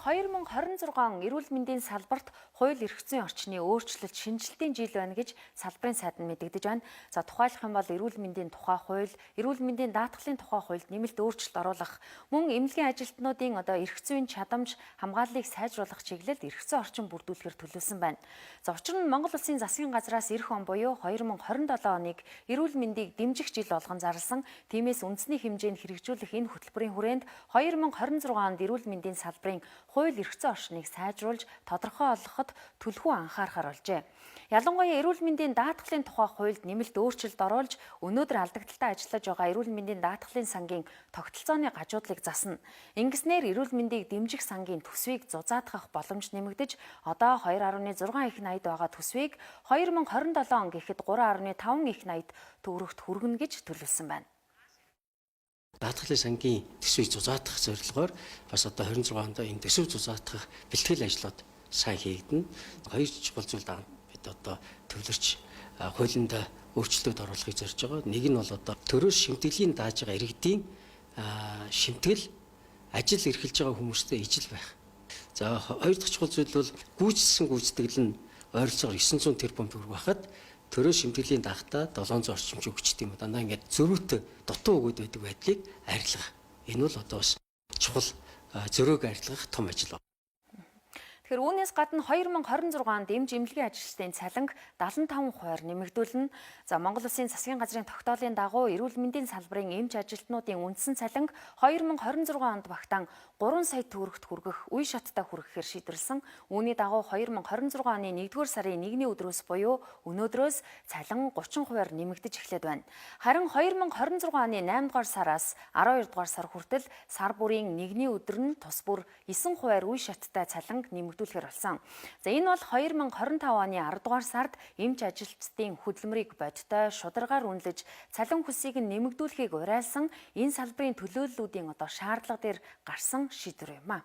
2026 эрүүл мэндийн салбарт хууль эрх зүйн орчны өөрчлөлт шинжилтийн жил байна гэж салбарын сайд нь мэдэгдэж байна. За тухайлах юм бол эрүүл мэндийн тухай хууль, эрүүл мэндийн даатгалын тухай хуульд нэмэлт өөрчлөлт оруулах, мөн эмнэлгийн ажилтнуудын эрх зүйн чадамж хамгааллыг сайжруулах чиглэлд эрх зүйн орчин бүрдүүлэхээр төлөвлөсөн байна. За учир нь Монгол Улсын засгийн газраас эх он буюу 2027 оныг эрүүл мэндийг дэмжих жил болгон зарласан. Тиймээс үндэсний хэмжээнд хэрэгжүүлэх энэ хөтөлбөрийн хүрээнд 2026 онд эрүүл мэндийн салбарын хууль эрх зүйн орчныг сайжруулж тодорхой болгоход түлхүү анхаарахаар болжээ. Ялангуяа эрүүл мэндийн даатгалын тухай хуульд нэмэлт өөрчлөлт оруулж өнөөдөр алдагдaltaй ажиллаж байгаа эрүүл мэндийн даатгалын сангийн тогтолцооны гажуудлыг засна. Ингэснээр эрүүл мэндийг дэмжих сангийн төсвийг зузаатгах боломж нэмэгдэж одоо 2.6 их найд байгаа төсвийг 2027 он гэхэд 3.5 их найд төгрөгт хүргэнэ гэж төлөвлөсөн байна. Даатгалын сангийн төсвийг зузаатгах зорилгоор бас одоо 26 онд энэ төсөв зузаатгах бэлтгэл ажлууд сайн хийгдэнэ. Хоёр чухал зүйл бид одоо төвлөрч хуулинд өөрчлөлтүүд оруулахыг зорж байгаа. Нэг нь бол одоо төрөөс шимтгэлийн дааж байгаа иргэдийн шимтгэл ажил эрхэлж байгаа хүмүүстэй ижил байх. За хоёр дахь чухал зүйл бол гүйцэтгэсэн гүйцэтгэл нь ойролцоогоор 900 тэрбум төгрөг байхад төрөө шимтгэлийн дагтаа 700 орчимч өгчт юм. Дандаа ингээд зөрүүтэй дутуу өгöd байдаг байдлыг арилгах. Энэ бол одоо бас чухал зөрөөг арилгах том ажил байна. Тэгэхээр үүнээс гадна 2026 онд эмч эмнэлгийн ажилчдын цалинг 75% нэмэгдүүлнэ. За Монгол Улсын засгийн газрын тогтоолын дагуу эрүүл мэндийн салбарын эмч ажилтнуудын үндсэн цалинг 2026 онд багтаан 3 сая төгрөгт хүргэх үе шаттай хүрэхээр шийдвэрлсэн. Үүний дагуу 2026 оны 1-р сарын 1-ний өдрөөс буюу өнөөдрөөс цалин 30% нэмэгдэж эхлэв байна. Харин 2026 оны 8-р сараас 12-р сар хүртэл сар бүрийн 1-ний өдөр нь тус бүр 9% үе шаттай цалинг нэмэгдүүлэхээр болсон. За энэ бол 2025 оны 10-р сард эмч ажилчдын хөдөлмөрийг бодтой шударгаар үнэлж цалин хүсийг нэмэгдүүлэхийг уриалсан энэ салбарын төлөөллүүдийн шаардлага дээр гарсан шийдвэр юм а.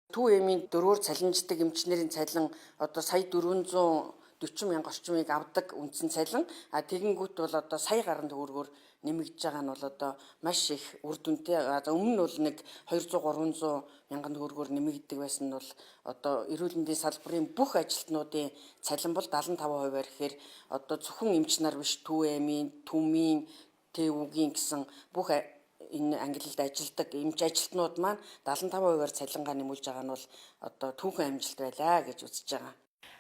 Төв эмийн 4-өр цалинждаг эмчнэрийн цалин одоо сая 440 мянга орчмыг авдаг үндсэн цалин. Тэгэнгүүт бол одоо сая гаруй төгрөгөөр нэмэгдэж байгаа нь бол одоо маш их үр дүнтэй. Өмнө нь бол нэг 200-300 мянган төгрөгөөр нэмэгддэг байсан нь бол одоо эрүүл мэндийн салбарын бүх ажилтнуудын цалин бол 75% гэхээр одоо зөвхөн эмч нар биш төв эмийн, түмийн, ТЭВ-ийн гэсэн бүх энэ ангиллалд ажилдаг эмч ажилтнууд маань 75%-аар цалингаа нэмүүлж байгаа нь бол одоо түүхэн амжилт байлаа гэж үзэж байгаа.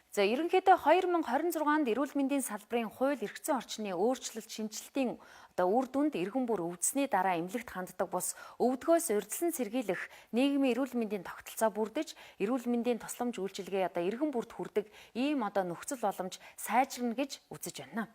За ерөнхийдөө 2026 онд эрүүл мэндийн салбарын хууль эрх зүйн орчны өөрчлөлт шинжилтийн үр дүнд иргэн бүр өвдсөний дараа эмнэлэгт ханддаг бус өвдгөөс урьдчилан сэргийлэх нийгмийн эрүүл мэндийн тогтолцоо бүрдэж эрүүл мэндийн тусламж үйлчилгээ иргэн бүрт хүрдэг ийм нөхцөл боломж сайжирна гэж үзэж байна.